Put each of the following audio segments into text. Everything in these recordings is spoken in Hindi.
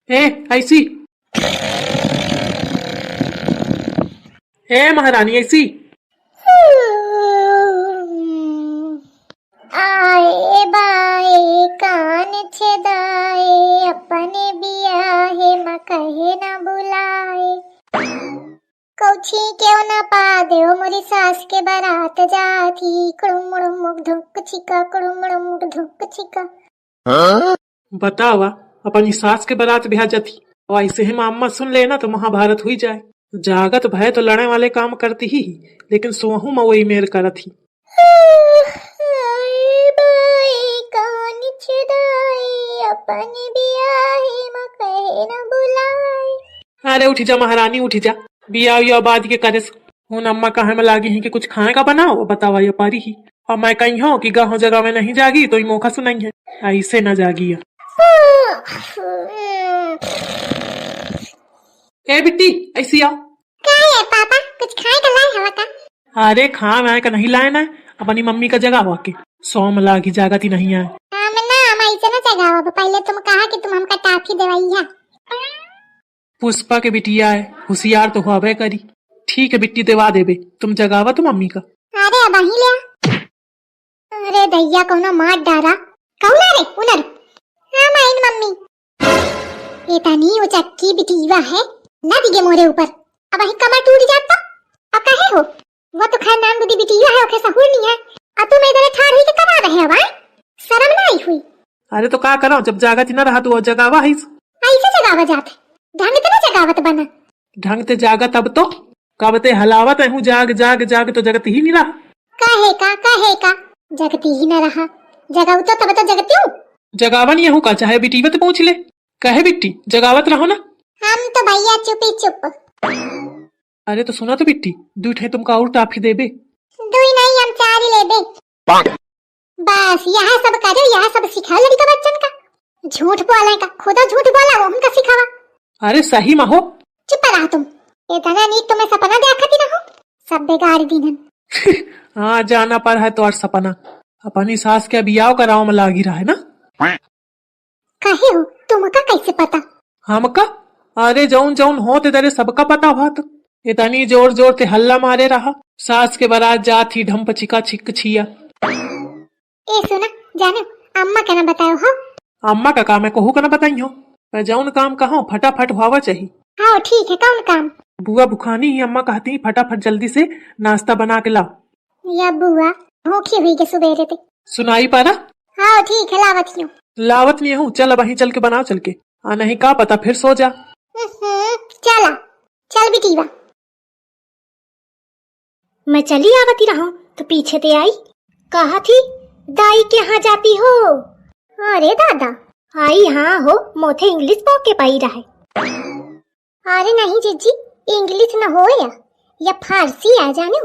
ए ऐसी, ए महारानी ऐसी। आए बाए कान छेदाए, अपने बियाहे म कहे न बुलाए। कौछी क्यों न पा दे मोरी सास के बारात जाती, कुड़ुमुड़ुमुक धुक छिका, कुड़ुमुड़ुमुक धुक छिका। बतावा अपनी सास के बारात ब्याह जाती और ऐसे ही मामा सुन लेना तो महाभारत हुई जाए। जागत भय तो लड़ने वाले काम करती ही, लेकिन सोहू में वही मेर करत ही। अपने बियाहे म कहे न बुलाए। अरे उठ जा महारानी उठ जा, बिया या बाद के करे हूँ। अम्मा कहे में लागी ही कि कुछ खाए का बनाओ, बतावा ये पारी ही। और मैं कही हूँ कि गाँव जगह में नहीं जागी तो मौका सुनाई है, ऐसे न जागी है। ए बिट्टी ऐसी आओ। क्या है पापा, कुछ खाए का लाए हवा का? अरे खा मैं का नहीं लाए ना, अपनी मम्मी का जगह हुआ के सोम लागी जागती नहीं आए। पहले तुम कहा कि तुम हमका टाफी देवाई है। पुष्पा के बिटिया है, होशियार तो हुआ करी। ठीक है बिट्टी देवा देबे, तुम जगावा तो मम्मी का। अरे अब ही ले। अरे दैया कौनो मार डारा। कौन रे उनर? हां माइन मम्मी। ये तनी वो चक्की बिटिया है, ना दिगे मोरे ऊपर। अब ही कमर टूट जाता। अब कहे हो? वो तो खैर नाम बुद्धि बिटिया है, ओके सहूर नहीं है। अब तुम इधर ठाड़ ही के करा रहे हो भाई? शर्म ना आई हुई? अरे तो क्या करो, जब जागत न रहा तो जगावा है। ऐसे जगावा जात ढंग ते ना जगावत बना। ढंग ते जागत अब तो कबते हलावत है, जाग जाग जाग तो जगत ही नहीं रहा। कहे का जगती ही न रहा। जगाऊ तो तब तो जगती हूँ। जगावन ये हूँ का, चाहे बिटीवत पहुँच ले। कहे बिट्टी जगावत रहो ना। हम तो भैया चुपी चुप। अरे तो सुना तो बिट्टी, दूठे तुमका और टाफी देबे। दुई नहीं हम चार ही लेबे। बस यह सब करो, यह सब सिखाओ लड़का बच्चन का। झूठ बोले का, खुदा झूठ बोला वो हमका सिखावा। अरे सही में हो। चुप रहा तुम। इतना नीक तुम्हें सपना देखती ना हो, सब बेकार दीनन। हाँ जाना पर है तो और सपना अपनी सास के बियाह कराओ में लागी रहा है ना। कहे हो तुमका कैसे पता? हमका? अरे जौन जौन हो तेरे सबका पता हुआ तो इतनी जोर जोर से हल्ला मारे रहा, सास के बारात जाती ढम्प छिका छिक छिया। ए सुना जाने अम्मा क्या ना बताओ हो? अम्मा का काम है कहू का ना बताई हो, पर जौन काम कहो फटाफट हुआ चाहिए। हाँ ठीक है, कौन काम? बुआ बुखानी ही अम्मा कहती फटाफट जल्दी से नाश्ता बना के लाओ। या बुआ भूखी हुई के सुबेरे थे। सुनाई पारा? हाँ ठीक है, लावत हूँ। लावत नहीं हूँ, चल अब वहीं चल के बनाओ चल के। नहीं का पता फिर सो जा। चला चल बिटीवा। मैं चली आवती रहा तो पीछे ते आई। कहा थी दाई के यहाँ जाती हो? अरे दादा आई हाँ हो, मोथे इंग्लिश पो के पाई रहा है। अरे नहीं जीजी, इंग्लिश न हो या फारसी आ जाने।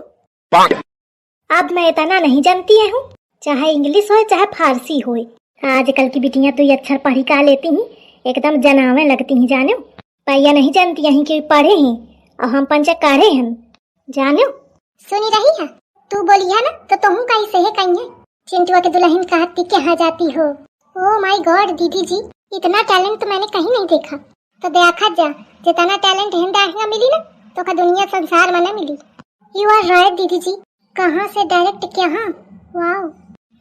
अब मैं इतना नहीं जानती है हूँ, चाहे इंग्लिश हो चाहे फारसी हो। आजकल की बिटियां तो ये अक्षर पढ़ी का लेती हैं, एकदम जनावे लगती हैं जाने। पैया नहीं जानती हैं कि पढ़े हैं और हम पंचकारे हैं जाने। सुनी रही है तू बोली है ना, तो तुम कैसे है कहीं है? चिंटुआ के दुल्हन कहती कहाँ जाती हो? ओ माय गॉड दीदी जी, इतना टैलेंट तो मैंने कहीं नहीं देखा। तो देखा जा, जितना टैलेंट हिंदा मिली ना तो का दुनिया संसार में न मिली। यू आर राइट दीदी जी, कहाँ से डायरेक्ट कहाँ? वाओ,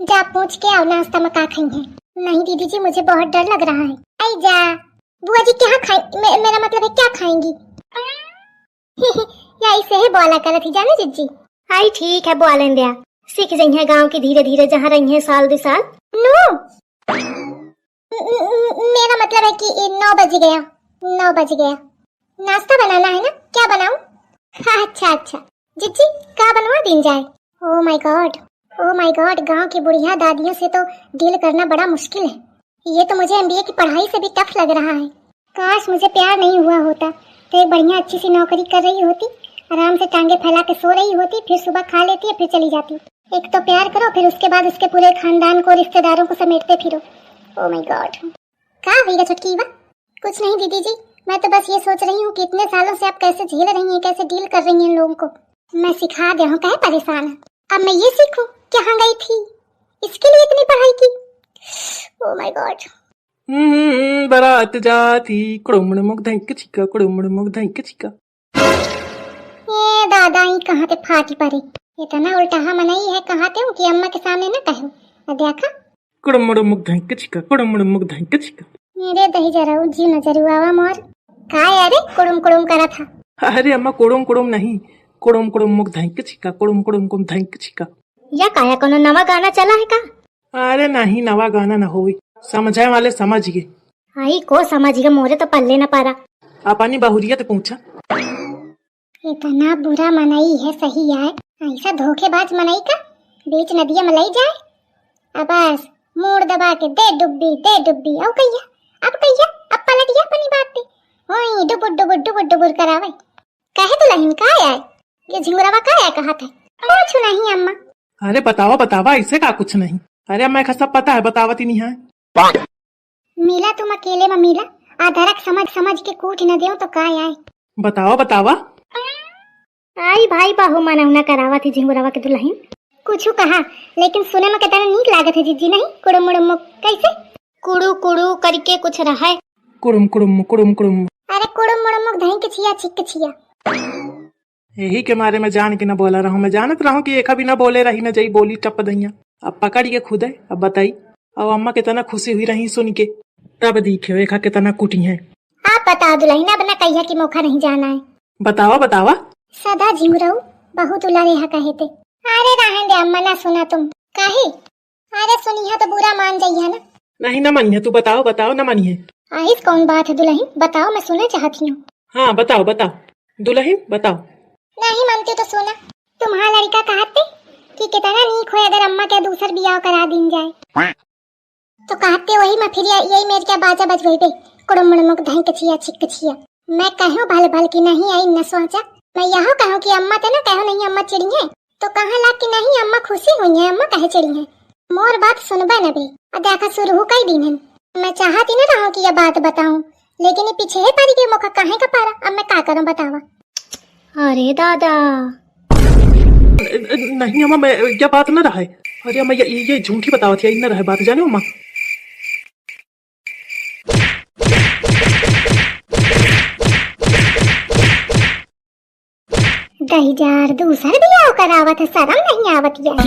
जा पूछ के आओ नाश्ता में का खाई है। नहीं दीदी जी मुझे बहुत डर लग रहा है। आई जा बुआ जी क्या खाई, मेरा मतलब है क्या खाएंगी? या इसे ही बोला कर थी जाने जीजी। आई ठीक है बोलें दिया, सीख रही है गांव की धीरे धीरे जहाँ रही है साल दो साल। नो मेरा मतलब है कि 9 बज गया, 9 बज गया। नाश्ता बनाना है ना, क्या बनाऊं? अच्छा जीजी क्या बनवा दिन जाए? ओ माय गॉड, गांव की बुढ़िया दादियों से तो डील करना बड़ा मुश्किल है। ये तो मुझे एमबीए की पढ़ाई से भी टफ लग रहा है। काश मुझे प्यार नहीं हुआ होता तो एक बढ़िया अच्छी सी नौकरी कर रही होती, आराम से टांगे फैला के सो रही होती, फिर सुबह खा लेती है फिर चली जाती। एक तो प्यार करो, फिर उसके बाद उसके पूरे खानदान को रिश्तेदारों को समेटते फिरो। ओ माय गॉड, क्या हुई छुटकी बा? कुछ नहीं दीदी जी, मैं तो बस ये सोच रही हूँ कि इतने सालों से आप कैसे झेल रही हैं, कैसे डील कर रही हैं लोगों को। मैं सिखा दे हूँ, कहे परेशान है। अब मैं ये सीखूं कहाँ गई थी, इसके लिए इतनी पढ़ाई की। ओ माय गॉड, बारात जाती कुड़ुमड़ मुग धैंक छिका कुड़ुमड़ मुग धैंक छिका। ए दादा ही कहाँ ते फाटी पड़े, इतना उल्टा मनाई है कहाँ ते कि अम्मा के सामने न कहो। देखा कुड़ुमड़ मुग धैंक छिका कुड़ुमड़ मुग धैंक छिका। मेरे दही जरा जी नजर आवा मोर का यारे कुड़ुम कुड़ुम करा था। अरे अम्मा कुड़ुम कुड़ुम नहीं, कुड़ुम कुड़ुम मुग धैंक छिका कुड़ुम कुड़ुम कुम धैंक छिका। या काया कोनो नवा गाना चला है का? अरे नहीं, नवा गाना न होई, समझे वाले समझ गए। आई को समझ गए, मोरे तो पल्ले न पारा। अपनी बहुरियत पूछा। इतना बुरा मनाई है सही यार, ऐसा धोखेबाज मनाई का बीच नदिया में लाई जाए। अब बस मूड दबा के दे डुब्बी औ कहिया अब पलट गया अपनी बात पे। ओए डुबुर करावे कहे तो लहिन का यार, ये झिंगुरावा का यार कहा था कुछ नहीं अम्मा। अरे बतावा ऐसे का कुछ नहीं। अरे अम्मा का सब पता है, बतावती नहीं है। मिला तुम अकेले में मिला, आधारक समझ के कूट न दे तो का यार। बतावा आई भाई बाहू मना करावा थी झिंगुरावा के दुल्हन कुछ कहा, लेकिन सुने में कितना नीक लागत है जीजी नहीं। कुड़ुम मुड़ुम कैसे कुड़ू करके कुछ रहा है। कुड़ुम अरे कुड़ुम मुड़ुम धई के छिया छिक छिया। यही के मारे मैं जान के न बोला रहा हूँ। मैं जानत रहा हूँ कि एक भी न बोले रही न जाई बोली टप दैया। अब पकड़ के खुद है। अब बताई अब अम्मा कितना खुशी हुई रही सुन के, तब दिखे एक कितना कुटी है। आप बता दुल्हन अब न कहिया कि मौका नहीं जाना है। बतावा सदा झिंगुराऊ बहुत उला रेहा कहे थे। अरे रहन दे अम्मा ना सुना तुम काहे। अरे सुनिया तो बुरा मान जाइए ना। नहीं न मानिए, तू बताओ न मानिए। आइस कौन बात है दुल्हन, बताओ मैं सुनना चाहती हूँ। हाँ बताओ दुल्हन बताओ। नहीं मानती तो सुना, तुम्हारा लड़का कहते कि कितना नीक हो अगर अम्मा के दूसर बियाह करा दिन जाए तो कहते वही मैं फिर यही मेरे क्या बाजा बज गई बे कुड़ुम मुड़ुम धई के छिया छिक छिया। मैं कहूँ भल की नहीं आई न सोचा, मैं यहाँ कहूँ कि अम्मा ते ना कहूँ नहीं अम्मा चिड़ी है तो कहाँ ला कि नहीं अम्मा खुशी हुई है अम्मा कहे चिड़ी है। मोर बात सुनबा न बे देखा शुरू हो कई दिन है। मैं चाहती न रहूं कि ये बात बताऊं, लेकिन ये पीछे है पारी के मौका काहे का पारा। अब मैं क्या करूं बतावा। अरे दादा नहीं अम्मा, मैं क्या बात न रहा है। अरे अम्मा ये झूठी बतावा थी, न रहा बात जाने अम्मा। दही जार दूसर बियाह करावत शर्म नहीं आवत यार।